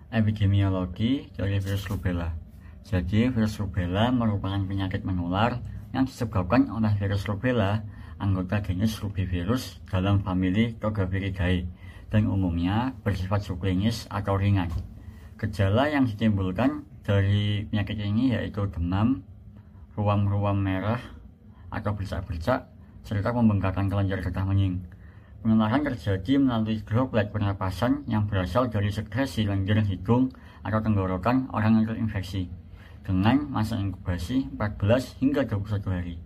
Epidemiologi dari virus rubella. Jadi, virus rubella merupakan penyakit menular yang disebabkan oleh virus rubella, anggota genus Rubivirus dalam famili Togaviridae, dan umumnya bersifat subklinis atau ringan. Gejala yang ditimbulkan dari penyakit ini yaitu demam, ruam-ruam merah atau bercak-bercak, serta pembengkakan kelenjar getah bening. Penularan terjadi melalui droplet pernapasan yang berasal dari sekresi lendir hidung atau tenggorokan orang yang terinfeksi dengan masa inkubasi 14 hingga 21 hari.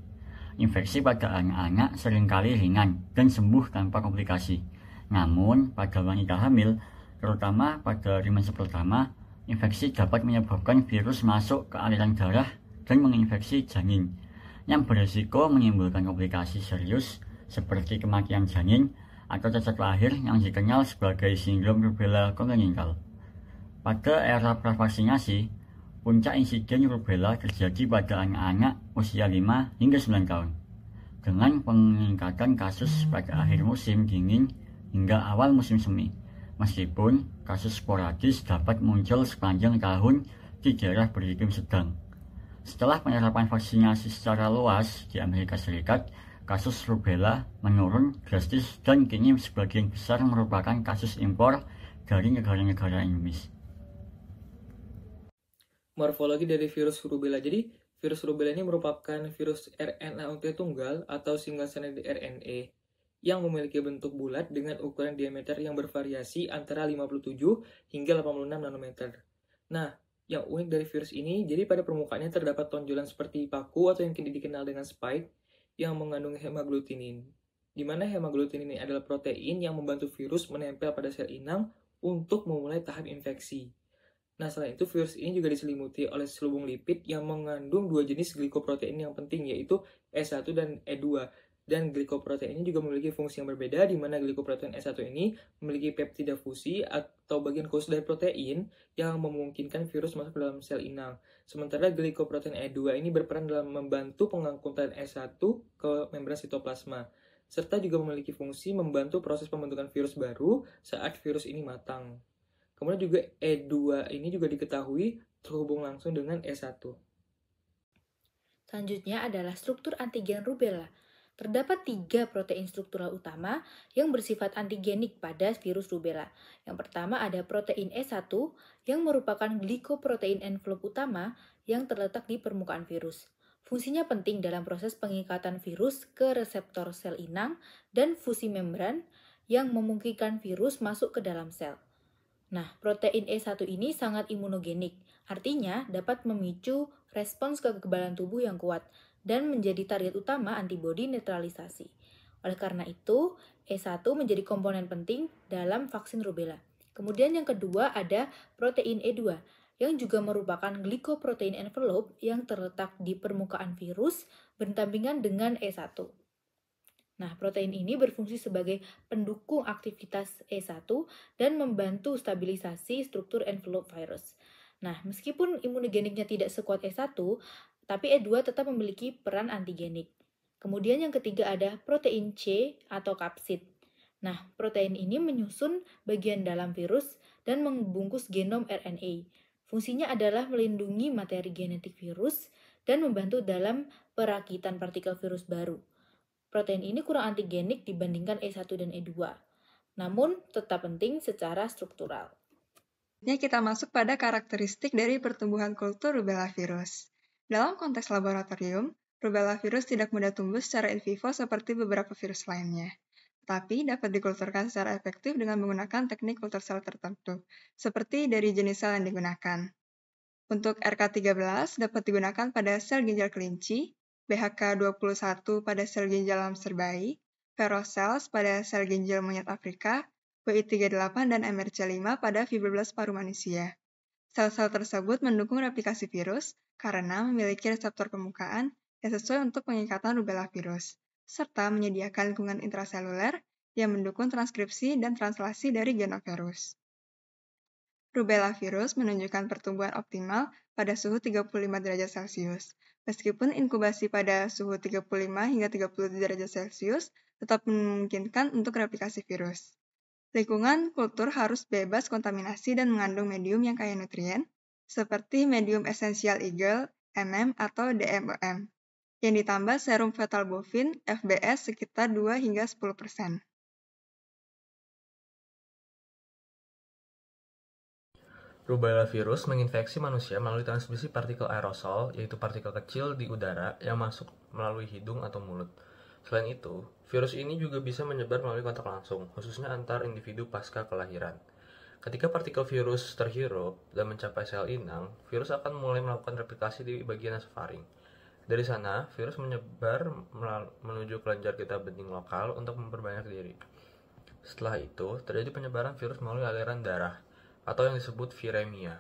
Infeksi pada anak-anak seringkali ringan dan sembuh tanpa komplikasi. Namun, pada wanita hamil, terutama pada trimester pertama, infeksi dapat menyebabkan virus masuk ke aliran darah dan menginfeksi janin, yang berisiko menimbulkan komplikasi serius seperti kematian janin atau cacat lahir yang dikenal sebagai sindrom rubella kongenital. Pada era pravaksinasi, puncak insiden rubella terjadi pada anak-anak usia 5 hingga 9 tahun, dengan peningkatan kasus pada akhir musim dingin hingga awal musim semi, meskipun kasus sporadis dapat muncul sepanjang tahun di daerah beriklim sedang. Setelah penerapan vaksinasi secara luas di Amerika Serikat, kasus rubella menurun drastis dan kini sebagian besar merupakan kasus impor dari negara-negara endemis. Morfologi dari virus rubella. Jadi, virus rubella ini merupakan virus RNA tunggal atau single stranded RNA yang memiliki bentuk bulat dengan ukuran diameter yang bervariasi antara 57 hingga 86 nanometer. Nah, yang unik dari virus ini, jadi pada permukaannya terdapat tonjolan seperti paku atau yang kini dikenal dengan spike yang mengandung hemaglutinin, di mana hemaglutinin ini adalah protein yang membantu virus menempel pada sel inang untuk memulai tahap infeksi. Nah, selain itu virus ini juga diselimuti oleh selubung lipid yang mengandung dua jenis glikoprotein yang penting, yaitu E1 dan E2. Dan glikoprotein ini juga memiliki fungsi yang berbeda, di mana glikoprotein E1 ini memiliki peptida fusi atau bagian khusus dari protein yang memungkinkan virus masuk ke dalam sel inang. Sementara glikoprotein E2 ini berperan dalam membantu pengangkutan E1 ke membran sitoplasma, serta juga memiliki fungsi membantu proses pembentukan virus baru saat virus ini matang. Kemudian juga E2 ini juga diketahui terhubung langsung dengan E1. Selanjutnya adalah struktur antigen rubella. Terdapat 3 protein struktural utama yang bersifat antigenik pada virus rubella. Yang pertama ada protein E1 yang merupakan glikoprotein envelope utama yang terletak di permukaan virus. Fungsinya penting dalam proses pengikatan virus ke reseptor sel inang dan fusi membran yang memungkinkan virus masuk ke dalam sel. Nah, protein E1 ini sangat imunogenik, artinya dapat memicu respons kekebalan tubuh yang kuat dan menjadi target utama antibodi netralisasi. Oleh karena itu, E1 menjadi komponen penting dalam vaksin rubella. Kemudian yang kedua ada protein E2, yang juga merupakan glikoprotein envelope yang terletak di permukaan virus berdampingan dengan E1. Nah, protein ini berfungsi sebagai pendukung aktivitas E1 dan membantu stabilisasi struktur envelope virus. Nah, meskipun imunogeniknya tidak sekuat E1, tapi E2 tetap memiliki peran antigenik. Kemudian yang ketiga ada protein C atau kapsid. Nah, protein ini menyusun bagian dalam virus dan membungkus genom RNA. Fungsinya adalah melindungi materi genetik virus dan membantu dalam perakitan partikel virus baru. Protein ini kurang antigenik dibandingkan E1 dan E2, namun tetap penting secara struktural. Kita masuk pada karakteristik dari pertumbuhan kultur rubella virus. Dalam konteks laboratorium, rubella virus tidak mudah tumbuh secara in vivo seperti beberapa virus lainnya, tapi dapat dikulturkan secara efektif dengan menggunakan teknik kultur sel tertentu, seperti dari jenis sel yang digunakan. Untuk RK13 dapat digunakan pada sel ginjal kelinci, BHK21 pada sel ginjal hamster bayi, Verocells pada sel ginjal monyet Afrika, WI38 dan MRC5 pada fibroblast paru manusia. Sel-sel tersebut mendukung replikasi virus karena memiliki reseptor permukaan yang sesuai untuk pengikatan rubella virus, serta menyediakan lingkungan intraseluler yang mendukung transkripsi dan translasi dari genom virus. rubella virus menunjukkan pertumbuhan optimal pada suhu 35 derajat Celcius. Meskipun inkubasi pada suhu 35 hingga 30 derajat Celcius tetap memungkinkan untuk replikasi virus. Lingkungan kultur harus bebas kontaminasi dan mengandung medium yang kaya nutrien, seperti medium essential eagle, atau DMEM, yang ditambah serum fetal bovin, FBS, sekitar 2 hingga 10%. Rubella virus menginfeksi manusia melalui transmisi partikel aerosol, yaitu partikel kecil di udara yang masuk melalui hidung atau mulut. Selain itu, virus ini juga bisa menyebar melalui kontak langsung, khususnya antar individu pasca kelahiran. Ketika partikel virus terhirup dan mencapai sel inang, virus akan mulai melakukan replikasi di bagian nasofaring. Dari sana, virus menyebar menuju kelenjar getah bening lokal untuk memperbanyak diri. Setelah itu, terjadi penyebaran virus melalui aliran darah, atau yang disebut viremia,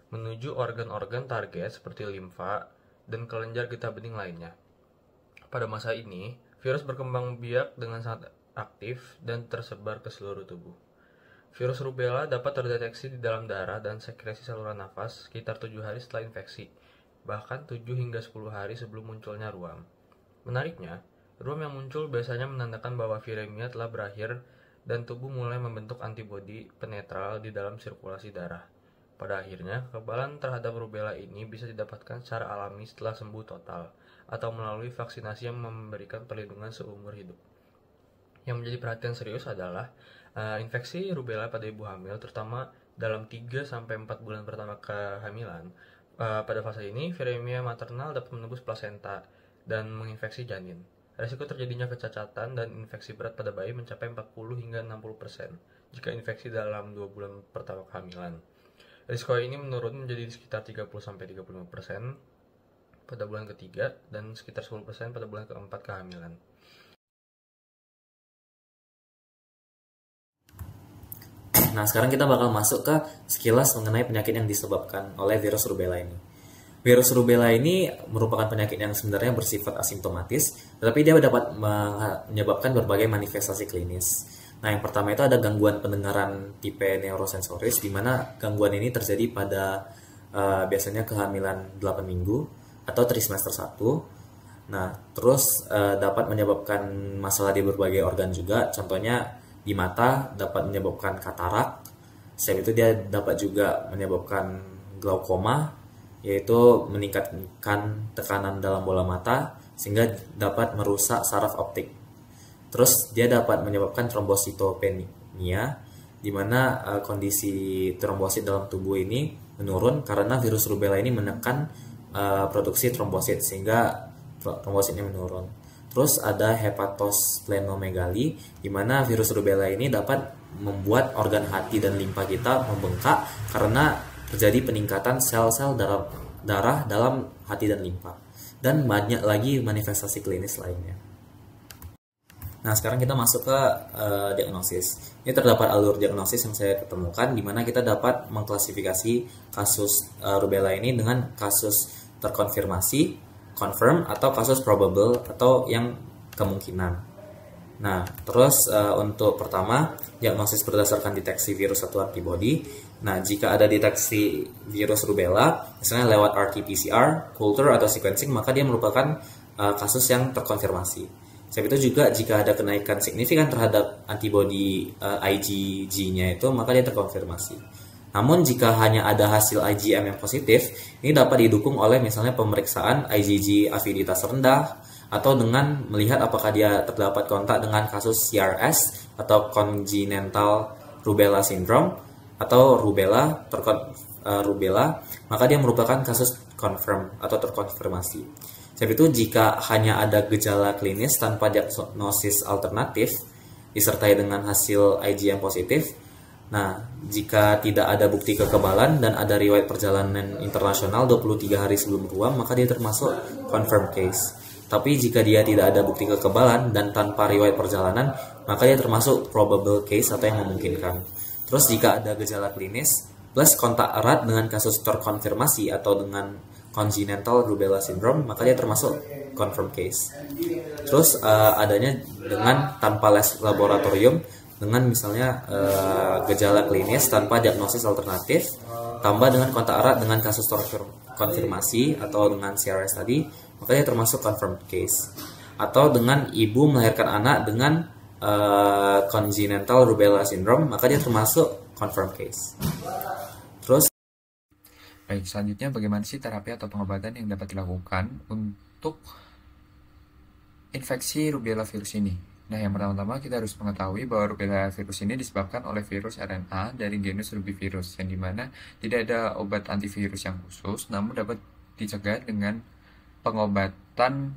menuju organ-organ target seperti limfa dan kelenjar getah bening lainnya. Pada masa ini, virus berkembang biak dengan sangat aktif dan tersebar ke seluruh tubuh. Virus rubella dapat terdeteksi di dalam darah dan sekresi saluran nafas sekitar 7 hari setelah infeksi, bahkan 7 hingga 10 hari sebelum munculnya ruam. Menariknya, ruam yang muncul biasanya menandakan bahwa viremia telah berakhir dan tubuh mulai membentuk antibodi penetral di dalam sirkulasi darah. Pada akhirnya, kekebalan terhadap rubella ini bisa didapatkan secara alami setelah sembuh total, atau melalui vaksinasi yang memberikan perlindungan seumur hidup. Yang menjadi perhatian serius adalah infeksi rubella pada ibu hamil, terutama dalam 3-4 bulan pertama kehamilan. Pada fase ini, viremia maternal dapat menembus plasenta dan menginfeksi janin. Risiko terjadinya kecacatan dan infeksi berat pada bayi mencapai 40 hingga 60% jika infeksi dalam 2 bulan pertama kehamilan. Risiko ini menurun menjadi sekitar 30-35% pada bulan ketiga dan sekitar 10% pada bulan keempat kehamilan. Nah, sekarang kita bakal masuk ke sekilas mengenai penyakit yang disebabkan oleh virus rubella ini. Virus rubella ini merupakan penyakit yang sebenarnya bersifat asimptomatis, tetapi dia dapat menyebabkan berbagai manifestasi klinis. Nah, yang pertama itu ada gangguan pendengaran tipe neurosensoris, di mana gangguan ini terjadi pada biasanya kehamilan 8 minggu atau trimester 1. Nah, terus dapat menyebabkan masalah di berbagai organ juga, contohnya di mata dapat menyebabkan katarak, selain itu dia dapat juga menyebabkan glaukoma, yaitu meningkatkan tekanan dalam bola mata sehingga dapat merusak saraf optik. Terus dia dapat menyebabkan trombositopenia, di mana kondisi trombosit dalam tubuh ini menurun karena virus rubella ini menekan produksi trombosit sehingga trombositnya menurun. Terus ada hepatosplenomegali, di mana virus rubella ini dapat membuat organ hati dan limpa kita membengkak karena terjadi peningkatan sel-sel darah dalam hati dan limpa, dan banyak lagi manifestasi klinis lainnya. Nah, sekarang kita masuk ke diagnosis. Ini terdapat alur diagnosis yang saya ketemukan, di mana kita dapat mengklasifikasi kasus rubella ini dengan kasus terkonfirmasi, confirm, atau kasus probable, atau yang kemungkinan. Nah, terus untuk pertama, diagnosis berdasarkan deteksi virus atau antibody. Nah, jika ada deteksi virus rubella, misalnya lewat RT-PCR, culture, atau sequencing, maka dia merupakan kasus yang terkonfirmasi. Selain itu juga, jika ada kenaikan signifikan terhadap antibody IgG-nya itu, maka dia terkonfirmasi. Namun, jika hanya ada hasil IgM yang positif, ini dapat didukung oleh misalnya pemeriksaan IgG aviditas rendah, atau dengan melihat apakah dia terdapat kontak dengan kasus CRS atau congenital rubella syndrome atau rubella, maka dia merupakan kasus confirm atau terkonfirmasi. Sebab itu, jika hanya ada gejala klinis tanpa diagnosis alternatif disertai dengan hasil IgM positif, nah, jika tidak ada bukti kekebalan dan ada riwayat perjalanan internasional 23 hari sebelum ruam, maka dia termasuk confirmed case. Tapi jika dia tidak ada bukti kekebalan dan tanpa riwayat perjalanan, maka dia termasuk probable case atau yang memungkinkan. Terus jika ada gejala klinis plus kontak erat dengan kasus terkonfirmasi atau dengan congenital rubella syndrome, maka dia termasuk confirmed case. Terus adanya dengan tanpa laboratorium dengan misalnya gejala klinis tanpa diagnosis alternatif, tambah dengan kontak erat dengan kasus konfirmasi atau dengan CRS tadi, makanya termasuk confirmed case. Atau dengan ibu melahirkan anak dengan congenital rubella syndrome, maka dia termasuk confirmed case. Terus, baik, selanjutnya bagaimana sih terapi atau pengobatan yang dapat dilakukan untuk infeksi rubella virus ini? Nah, yang pertama-tama kita harus mengetahui bahwa rubella virus ini disebabkan oleh virus RNA dari genus rubivirus, yang dimana tidak ada obat antivirus yang khusus, namun dapat dicegah dengan pengobatan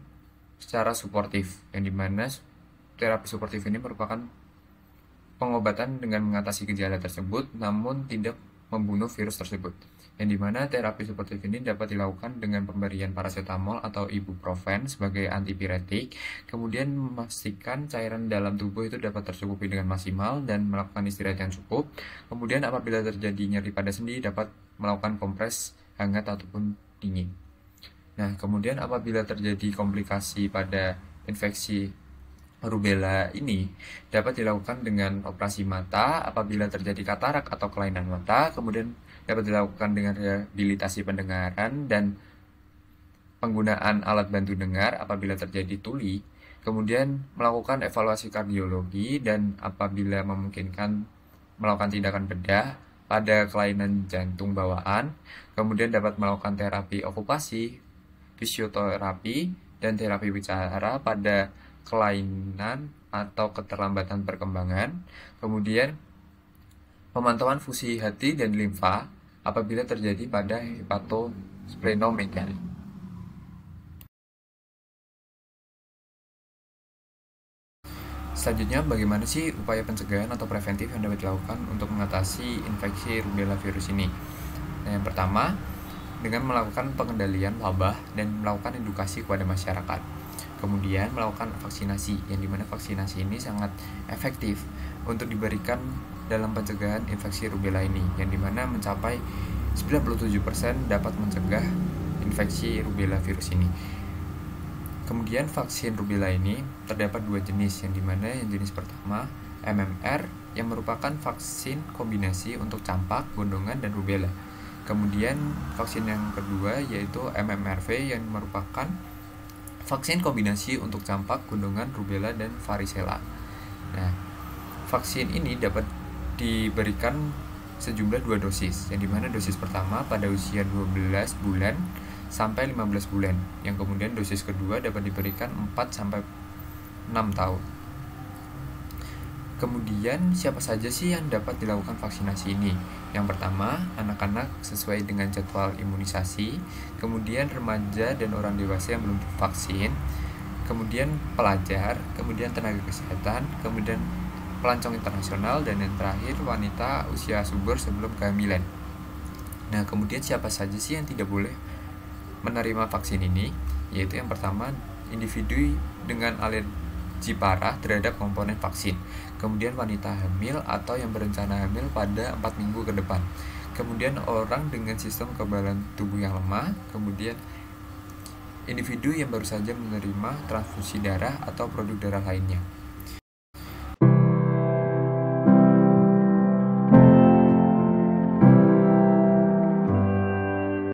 secara suportif, yang dimana terapi suportif ini merupakan pengobatan dengan mengatasi gejala tersebut, namun tidak membunuh virus tersebut. Yang dimana terapi suportif ini dapat dilakukan dengan pemberian paracetamol atau ibuprofen sebagai antipiretik, kemudian memastikan cairan dalam tubuh itu dapat tercukupi dengan maksimal dan melakukan istirahat yang cukup. Kemudian apabila terjadi nyeri pada sendi, dapat melakukan kompres hangat ataupun dingin. Nah, kemudian apabila terjadi komplikasi pada infeksi rubella ini, dapat dilakukan dengan operasi mata apabila terjadi katarak atau kelainan mata, kemudian dapat dilakukan dengan rehabilitasi pendengaran dan penggunaan alat bantu dengar apabila terjadi tuli, kemudian melakukan evaluasi kardiologi dan apabila memungkinkan melakukan tindakan bedah pada kelainan jantung bawaan, kemudian dapat melakukan terapi okupasi, fisioterapi, dan terapi bicara pada kelainan atau keterlambatan perkembangan, kemudian pemantauan fungsi hati dan limfa apabila terjadi pada hepatosplenomegaly. Selanjutnya, bagaimana sih upaya pencegahan atau preventif yang dapat dilakukan untuk mengatasi infeksi rubella virus ini? Nah, yang pertama, dengan melakukan pengendalian wabah dan melakukan edukasi kepada masyarakat. Kemudian melakukan vaksinasi, yang dimana vaksinasi ini sangat efektif untuk diberikan dalam pencegahan infeksi rubella ini, yang dimana mencapai 97% dapat mencegah infeksi rubella virus ini. Kemudian vaksin rubella ini terdapat dua jenis, yang dimana yang jenis pertama MMR yang merupakan vaksin kombinasi untuk campak, gondongan, dan rubella. Kemudian vaksin yang kedua yaitu MMRV yang merupakan vaksin kombinasi untuk campak, gondongan, rubella, dan varicella. Nah, vaksin ini dapat diberikan sejumlah 2 dosis, yang dimana dosis pertama pada usia 12 bulan sampai 15 bulan, yang kemudian dosis kedua dapat diberikan 4 sampai 6 tahun. Kemudian siapa saja sih yang dapat dilakukan vaksinasi ini? Yang pertama, anak-anak sesuai dengan jadwal imunisasi, kemudian remaja dan orang dewasa yang belum divaksin, kemudian pelajar, kemudian tenaga kesehatan, kemudian pelancong internasional, dan yang terakhir wanita usia subur sebelum kehamilan. Nah, kemudian siapa saja sih yang tidak boleh menerima vaksin ini? Yaitu yang pertama, individu dengan alergi parah terhadap komponen vaksin, kemudian wanita hamil atau yang berencana hamil pada 4 minggu ke depan, kemudian orang dengan sistem kekebalan tubuh yang lemah, kemudian individu yang baru saja menerima transfusi darah atau produk darah lainnya.